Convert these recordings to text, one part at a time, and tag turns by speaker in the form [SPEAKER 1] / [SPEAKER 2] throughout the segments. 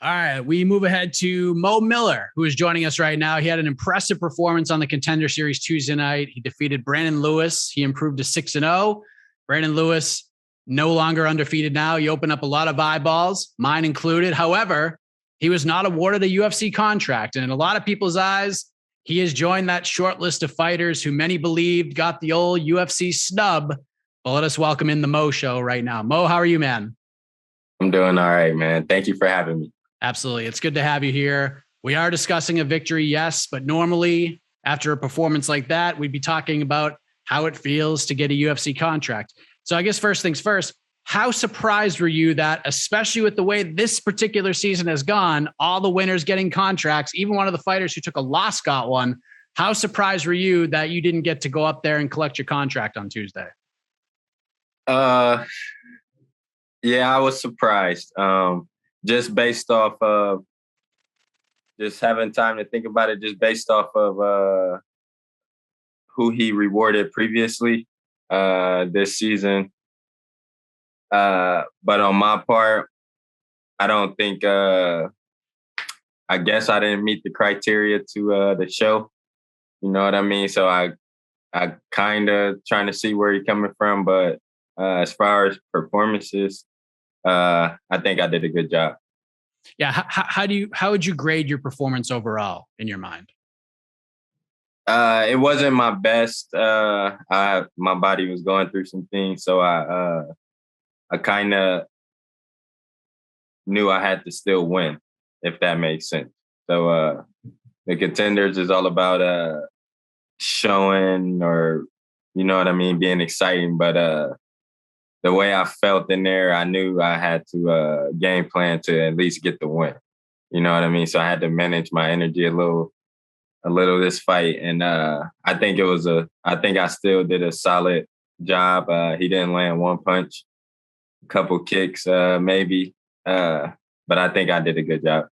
[SPEAKER 1] All right, we move ahead to Mo Miller, who is joining us right now. He had an impressive performance on the Contender Series Tuesday night. He defeated Brandon Lewis. He improved to 6-0. Brandon Lewis, no longer undefeated now. He opened up a lot of eyeballs, mine included. However, he was not awarded a UFC contract. And in a lot of people's eyes, he has joined that short list of fighters who many believed got the old UFC snub. Well, let us welcome in the Mo Show right now. Mo, how are you, man?
[SPEAKER 2] I'm doing all right, man. Thank you for having me.
[SPEAKER 1] Absolutely. It's good to have you here. We are discussing a victory, yes, but normally after a performance like that, we'd be talking about how it feels to get a UFC contract. So I guess first things first, how surprised were you that, especially with the way this particular season has gone, all the winners getting contracts, even one of the fighters who took a loss got one. How surprised were you that you didn't get to go up there and collect your contract on Tuesday?
[SPEAKER 2] Yeah, I was surprised. Just based off of just having time to think about it, just based off of who he rewarded previously this season. But on my part, I don't think, I guess I didn't meet the criteria to the show. You know what I mean? So I kind of trying to see where he's coming from. But as far as performances, I think I did a good job.
[SPEAKER 1] Yeah. How would you grade your performance overall in your mind?
[SPEAKER 2] It wasn't my best. My body was going through some things, so I kind of knew I had to still win, if that makes sense. So the Contenders is all about showing, or you know what I mean, being exciting. But the way I felt in there, I knew I had to game plan to at least get the win. You know what I mean? So I had to manage my energy a little this fight. And I think I still did a solid job. He didn't land one punch, a couple kicks, maybe. But I think I did a good job.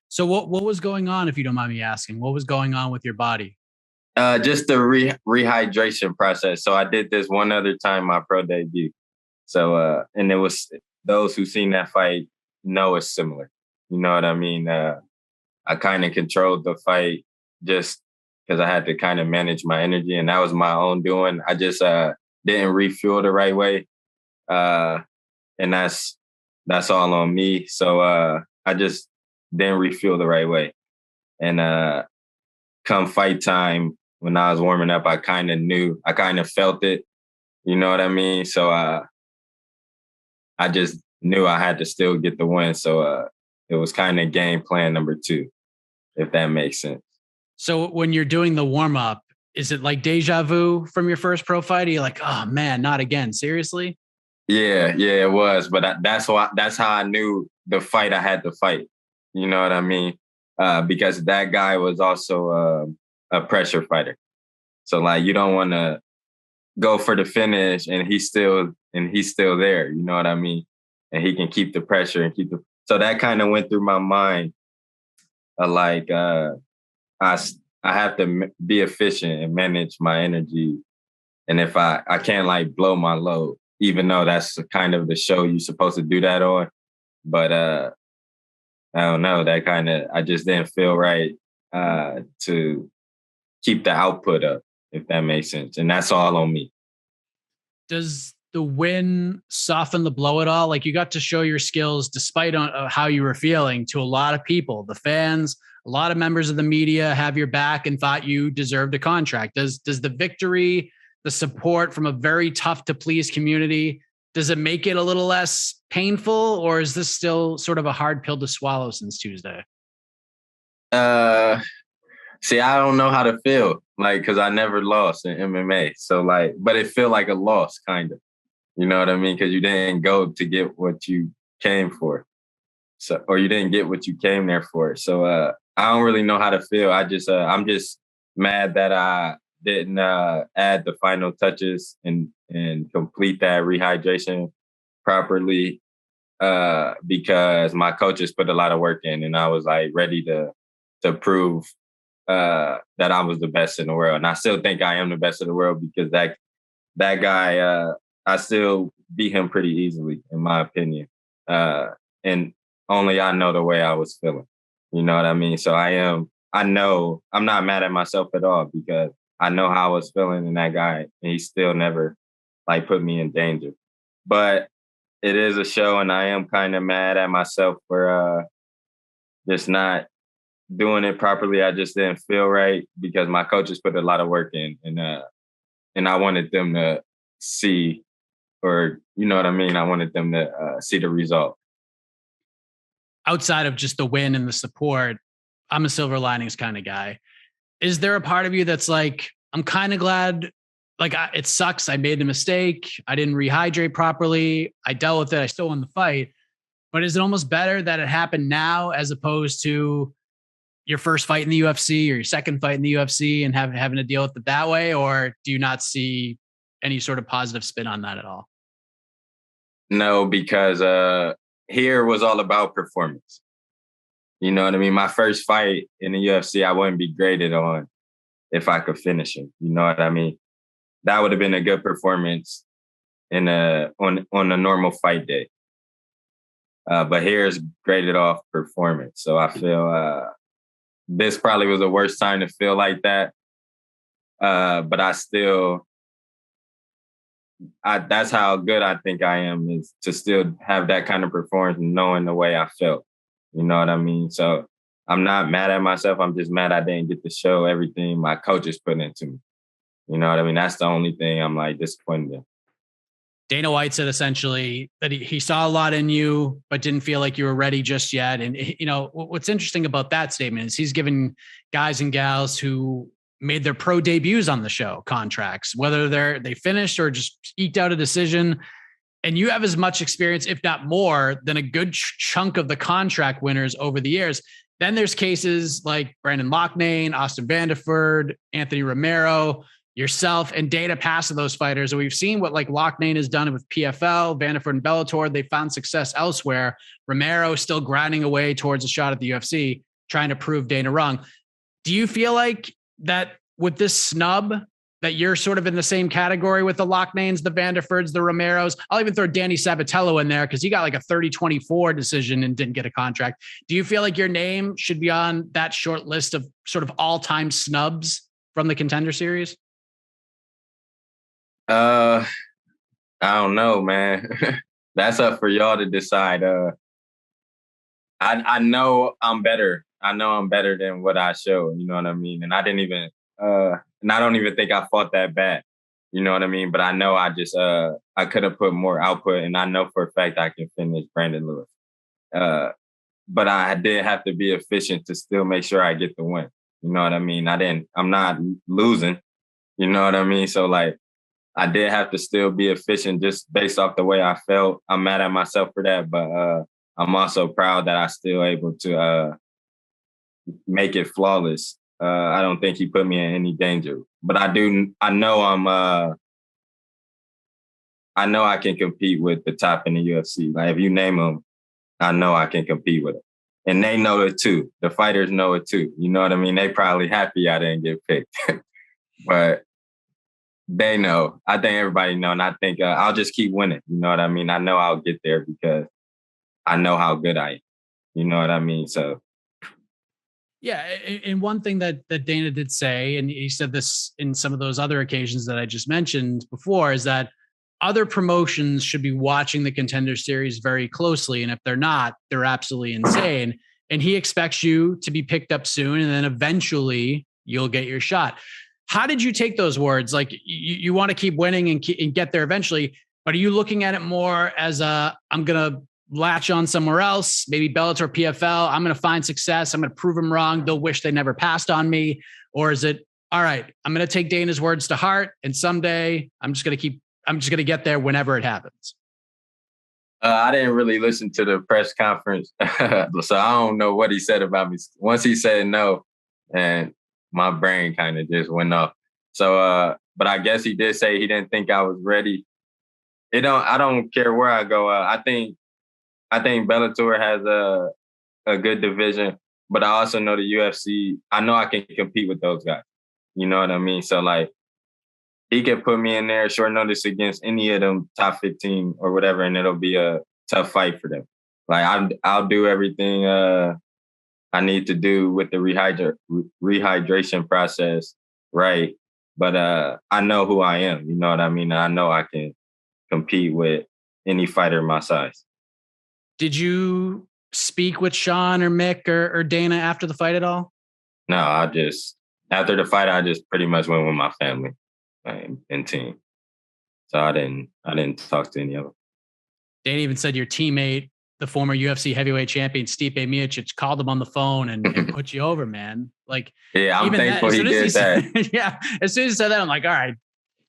[SPEAKER 1] So what was going on, if you don't mind me asking? What was going on with your body?
[SPEAKER 2] Just the rehydration process. So I did this one other time, my pro debut. So, and it was, those who seen that fight know it's similar. You know what I mean? I kind of controlled the fight just because I had to kind of manage my energy, and that was my own doing. I just didn't refuel the right way. And that's all on me. So I just didn't refuel the right way. And come fight time, when I was warming up, I kind of felt it. You know what I mean? So I just knew I had to still get the win. So it was kind of game plan number 2, if that makes sense.
[SPEAKER 1] So when you're doing the warm up, is it like deja vu from your first pro fight? Are you like, oh man, not again? Seriously?
[SPEAKER 2] Yeah, it was. But that's how I knew the fight I had to fight. You know what I mean? Because that guy was also a pressure fighter. So like, you don't want to go for the finish and he's still there. You know what I mean? And he can keep the pressure and so that kind of went through my mind. I have to be efficient and manage my energy. And if I can't like blow my load, even though that's kind of the show you're supposed to do that on. But I don't know, I just didn't feel right to keep the output up, if that makes sense. And that's all on me.
[SPEAKER 1] Does the win soften the blow at all? Like, you got to show your skills despite how you were feeling to a lot of people, the fans, a lot of members of the media have your back and thought you deserved a contract. Does the victory, the support from a very tough to please community, does it make it a little less painful, or is this still sort of a hard pill to swallow since Tuesday?
[SPEAKER 2] See, I don't know how to feel, like, because I never lost in MMA. So like, but it felt like a loss, kind of. You know what I mean? Because you didn't go to get what you came for. So, or you didn't get what you came there for. So I don't really know how to feel. I'm just mad that I didn't add the final touches and complete that rehydration properly because my coaches put a lot of work in, and I was like ready to prove that I was the best in the world. And I still think I am the best in the world because that guy, I still beat him pretty easily, in my opinion. And only I know the way I was feeling. You know what I mean? So I know I'm not mad at myself at all because I know how I was feeling in that guy, and he still never like put me in danger. But it is a show, and I am kind of mad at myself for just not doing it properly. I just didn't feel right because my coaches put a lot of work in, and I wanted them to see, or you know what I mean. I wanted them to see the result.
[SPEAKER 1] Outside of just the win and the support, I'm a silver linings kind of guy. Is there a part of you that's like, I'm kind of glad, like it sucks. I made a mistake. I didn't rehydrate properly. I dealt with it. I still won the fight. But is it almost better that it happened now as opposed to your first fight in the UFC or your second fight in the UFC and having to deal with it that way? Or do you not see any sort of positive spin on that at all?
[SPEAKER 2] No, because here was all about performance. You know what I mean? My first fight in the UFC, I wouldn't be graded on if I could finish him. You know what I mean? That would have been a good performance on a normal fight day. But here's graded off performance. So I feel this probably was the worst time to feel like that. But that's how good I think I am, is to still have that kind of performance knowing the way I felt. You know what I mean? So I'm not mad at myself. I'm just mad I didn't get to show everything my coaches put into me. You know what I mean? That's the only thing I'm like disappointed in.
[SPEAKER 1] Dana White said essentially that he saw a lot in you, but didn't feel like you were ready just yet. And, you know, what's interesting about that statement is he's given guys and gals who made their pro debuts on the show contracts, whether they finished or just eked out a decision. And you have as much experience, if not more, than a good chunk of the contract winners over the years. Then there's cases like Brandon Loughnane, Austin Vanderford, Anthony Romero, yourself, and Dana pass to those fighters. And we've seen what like Loughnane has done with PFL, Vanderford and Bellator. They found success elsewhere. Romero still grinding away towards a shot at the UFC, trying to prove Dana wrong. Do you feel like that with this snub, that you're sort of in the same category with the Loughnanes, the Vanderfords, the Romeros? I'll even throw Danny Sabatello in there because he got like a 30-24 decision and didn't get a contract. Do you feel like your name should be on that short list of sort of all-time snubs from the Contender series?
[SPEAKER 2] I don't know, man. That's up for y'all to decide. I know I'm better. I know I'm better than what I show. You know what I mean? And I didn't even and I don't even think I fought that bad. You know what I mean? But I know I just I could have put more output, and I know for a fact I can finish Brandon Lewis. But I did have to be efficient to still make sure I get the win. You know what I mean? I'm not losing. You know what I mean? So like I did have to still be efficient just based off the way I felt. I'm mad at myself for that, but I'm also proud that I still able to make it flawless. I don't think he put me in any danger, but I know I know I can compete with the top in the UFC. Like if you name them, I know I can compete with them. And they know it too. The fighters know it too. You know what I mean? They probably happy I didn't get picked, but they know. I think everybody know, and I think I'll just keep winning. You know what I mean? I know I'll get there because I know how good I am. You know what I mean? So.
[SPEAKER 1] Yeah, and one thing that Dana did say, and he said this in some of those other occasions that I just mentioned before, is that other promotions should be watching the Contender series very closely, and if they're not, they're absolutely insane. And he expects you to be picked up soon, and then eventually you'll get your shot. How did you take those words? Like you want to keep winning and get there eventually, but are you looking at it more as I'm going to latch on somewhere else, maybe Bellator, PFL, I'm going to find success, I'm going to prove them wrong, they'll wish they never passed on me? Or is it, all right, I'm going to take Dana's words to heart, and someday I'm just going to get there whenever it happens?
[SPEAKER 2] I didn't really listen to the press conference, so I don't know what he said about me. Once he said no, and my brain kind of just went off. So, but I guess he did say he didn't think I was ready. I don't care where I go. I think Bellator has a good division, but I also know the UFC. I know I can compete with those guys. You know what I mean? So like, he can put me in there short notice against any of them top 15 or whatever, and it'll be a tough fight for them. Like I'll do everything I need to do with the rehydration process, right? But I know who I am. You know what I mean? I know I can compete with any fighter my size.
[SPEAKER 1] Did you speak with Sean or Mick or Dana after the fight at all?
[SPEAKER 2] No, after the fight, I just pretty much went with my family and team. So I didn't talk to any of them.
[SPEAKER 1] Dana even said your teammate, the former UFC heavyweight champion Stipe Miocic, called him on the phone and put you over, man. Like,
[SPEAKER 2] yeah, I'm thankful he did that.
[SPEAKER 1] Yeah, as soon as he said that, I'm like, all right,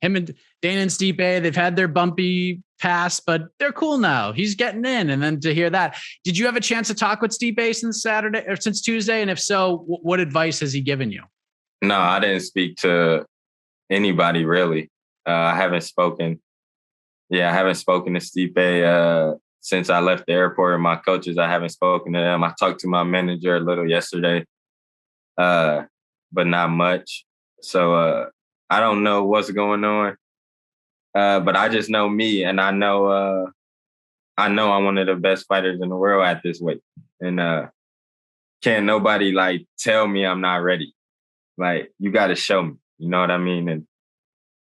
[SPEAKER 1] him and Dana and Stipe, they've had their bumpy past, but they're cool now. He's getting in. And then to hear that, did you have a chance to talk with Stipe since Tuesday? And if so, what advice has he given you?
[SPEAKER 2] No, I didn't speak to anybody really. I haven't spoken. Yeah, I haven't spoken to Stipe since I left the airport. And my coaches, I haven't spoken to them. I talked to my manager a little yesterday, but not much. So I don't know what's going on. But I just know me, and I know I'm one of the best fighters in the world at this weight. And can't nobody like tell me I'm not ready. Like, you got to show me. You know what I mean? And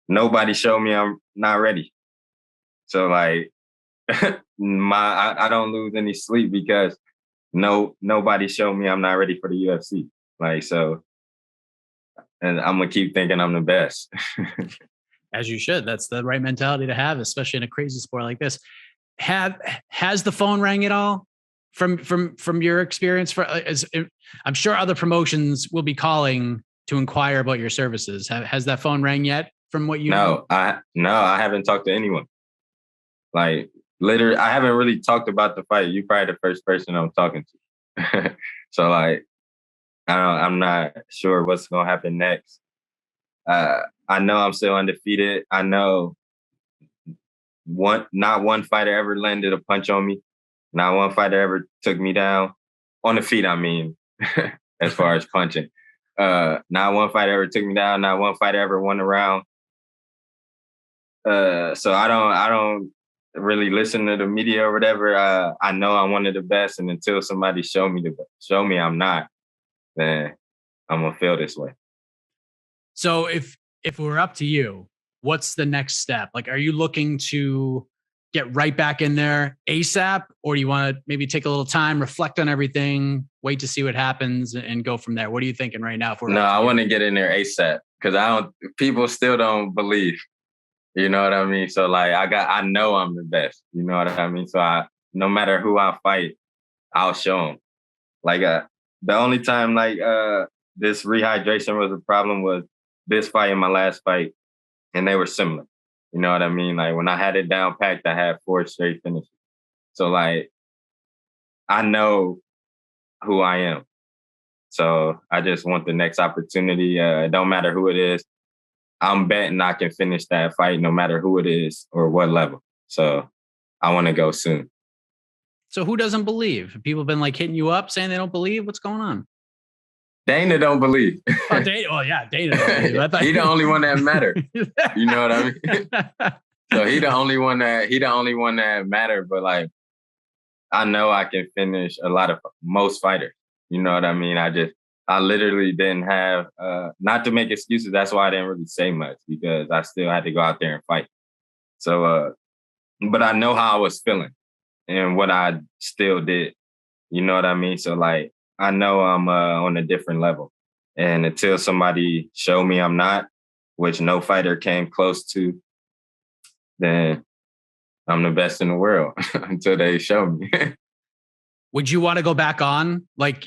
[SPEAKER 2] nobody showed me I'm not ready. So like, I don't lose any sleep because nobody showed me I'm not ready for the UFC. Like, so, and I'm gonna keep thinking I'm the best.
[SPEAKER 1] As you should. That's the right mentality to have, especially in a crazy sport like this. Has the phone rang at all from your experience? I'm sure other promotions will be calling to inquire about your services. Has that phone rang yet? From what you know?
[SPEAKER 2] I haven't talked to anyone. Like, literally, I haven't really talked about the fight. You're probably the first person I'm talking to. So like, I'm not sure what's gonna happen next. I know I'm still undefeated. I know not one fighter ever landed a punch on me. Not one fighter ever took me down on the feet. I mean, as far as punching, not one fighter ever took me down. Not one fighter ever won a round. So I don't really listen to the media or whatever. I know I'm one of the best, and until somebody show me I'm not, then I'm gonna feel this way.
[SPEAKER 1] So if it were up to you, what's the next step? Like, are you looking to get right back in there ASAP, or do you want to maybe take a little time, reflect on everything, wait to see what happens, and go from there? What are you thinking right now?
[SPEAKER 2] No, I want to get in there ASAP because people still don't believe. You know what I mean? So like, I know I'm the best. You know what I mean? So no matter who I fight, I'll show them. Like the only time like this rehydration was a problem was this fight and my last fight, and they were similar. You know what I mean? Like, when I had it down packed, I had 4 straight finishes. So like, I know who I am. So I just want the next opportunity. It don't matter who it is. I'm betting I can finish that fight no matter who it is or what level. So I want to go soon.
[SPEAKER 1] So who doesn't believe? People have been like hitting you up saying they don't believe. What's going on?
[SPEAKER 2] Dana don't believe.
[SPEAKER 1] Oh, Dana. Oh, yeah, Dana don't believe. I thought
[SPEAKER 2] he the only one that matter. You know what I mean? So he the only one that matter. But like, I know I can finish most fighters. You know what I mean? I literally didn't have, not to make excuses. That's why I didn't really say much, because I still had to go out there and fight. So, but I know how I was feeling and what I still did. You know what I mean? So like, I know I'm on a different level. And until somebody show me I'm not, which no fighter came close to, then I'm the best in the world until they show me.
[SPEAKER 1] Would you want to go back on? Like,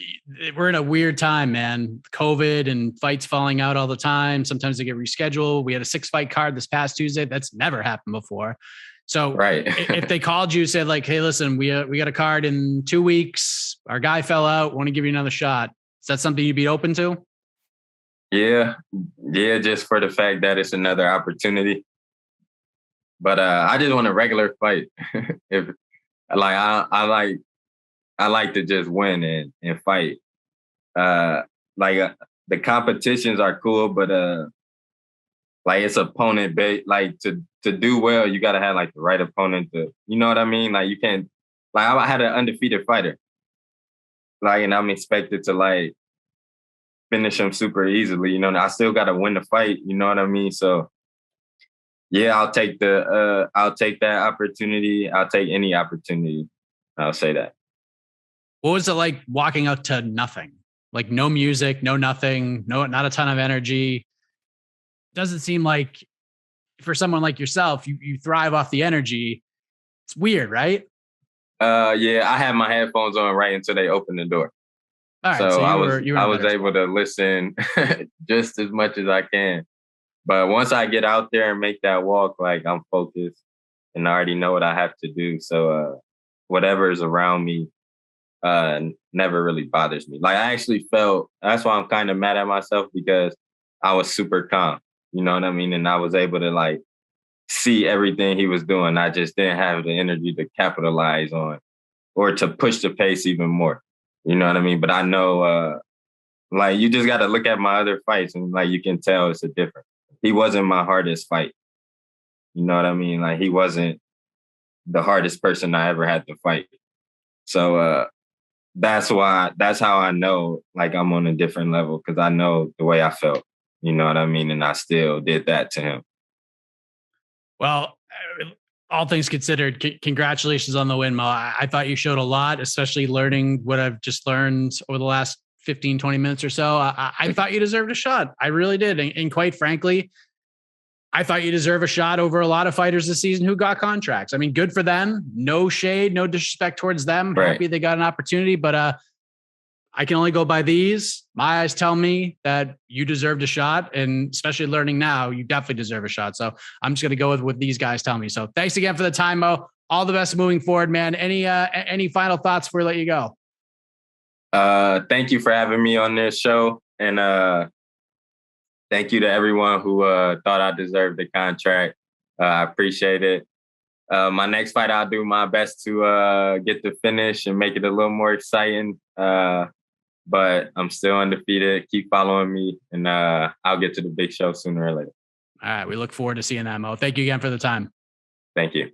[SPEAKER 1] we're in a weird time, man. COVID and fights falling out all the time. Sometimes they get rescheduled. We had a 6-fight card this past Tuesday. That's never happened before. So
[SPEAKER 2] right.
[SPEAKER 1] If they called you, said like, hey, listen, we got a card in 2 weeks. Our guy fell out. Want to give you another shot. Is that something you'd be open to?
[SPEAKER 2] Yeah. Just for the fact that it's another opportunity. But I just want a regular fight. If like, I like to just win and fight. The competitions are cool, but like, it's opponent based. Like, to do well, you gotta have like the right opponent. You know what I mean? Like, you can't Like I had an undefeated fighter. Like, and I'm expected to like finish him super easily. You know, I still got to win the fight. You know what I mean? So yeah, I'll take that opportunity. I'll take any opportunity. I'll say that.
[SPEAKER 1] What was it like walking out to nothing? Like no music, no nothing, not a ton of energy. Doesn't seem like for someone like yourself, you thrive off the energy. It's weird, right?
[SPEAKER 2] Yeah, I had my headphones on right until they opened the door.
[SPEAKER 1] All right,
[SPEAKER 2] So
[SPEAKER 1] you were
[SPEAKER 2] I
[SPEAKER 1] in a
[SPEAKER 2] was
[SPEAKER 1] better
[SPEAKER 2] able
[SPEAKER 1] spot.
[SPEAKER 2] to listen just as much as I can. But once I get out there and make that walk, like I'm focused and I already know what I have to do. So whatever is around me never really bothers me. Like I actually felt that's why I'm kind of mad at myself because I was super calm. You know what I mean? And I was able to like see everything he was doing. I just didn't have the energy to capitalize on or to push the pace even more. You know what I mean? But I know like you just gotta look at my other fights and like you can tell it's a difference. He wasn't my hardest fight. You know what I mean? Like he wasn't the hardest person I ever had to fight. So that's how I know like I'm on a different level because I know the way I felt. You know what I mean? And I still did that to him.
[SPEAKER 1] Well, all things considered, congratulations on the win, Mo. I thought you showed a lot, especially learning what I've just learned over the last 15, 20 minutes or so. I thought you deserved a shot. I really did. And quite frankly, I thought you deserve a shot over a lot of fighters this season who got contracts. I mean, good for them. No shade, no disrespect towards them.
[SPEAKER 2] Right.
[SPEAKER 1] Happy they got an opportunity, but I can only go by these. My eyes tell me that you deserved a shot, and especially learning now, you definitely deserve a shot. So I'm just going to go with what these guys tell me. So thanks again for the time, Mo. All the best moving forward, man. Any final thoughts before we let you go?
[SPEAKER 2] Thank you for having me on this show, and thank you to everyone who thought I deserved the contract. I appreciate it. My next fight, I'll do my best to get the finish and make it a little more exciting. But I'm still undefeated. Keep following me, and I'll get to the big show sooner or later.
[SPEAKER 1] All right. We look forward to seeing that, Mo. Thank you again for the time.
[SPEAKER 2] Thank you.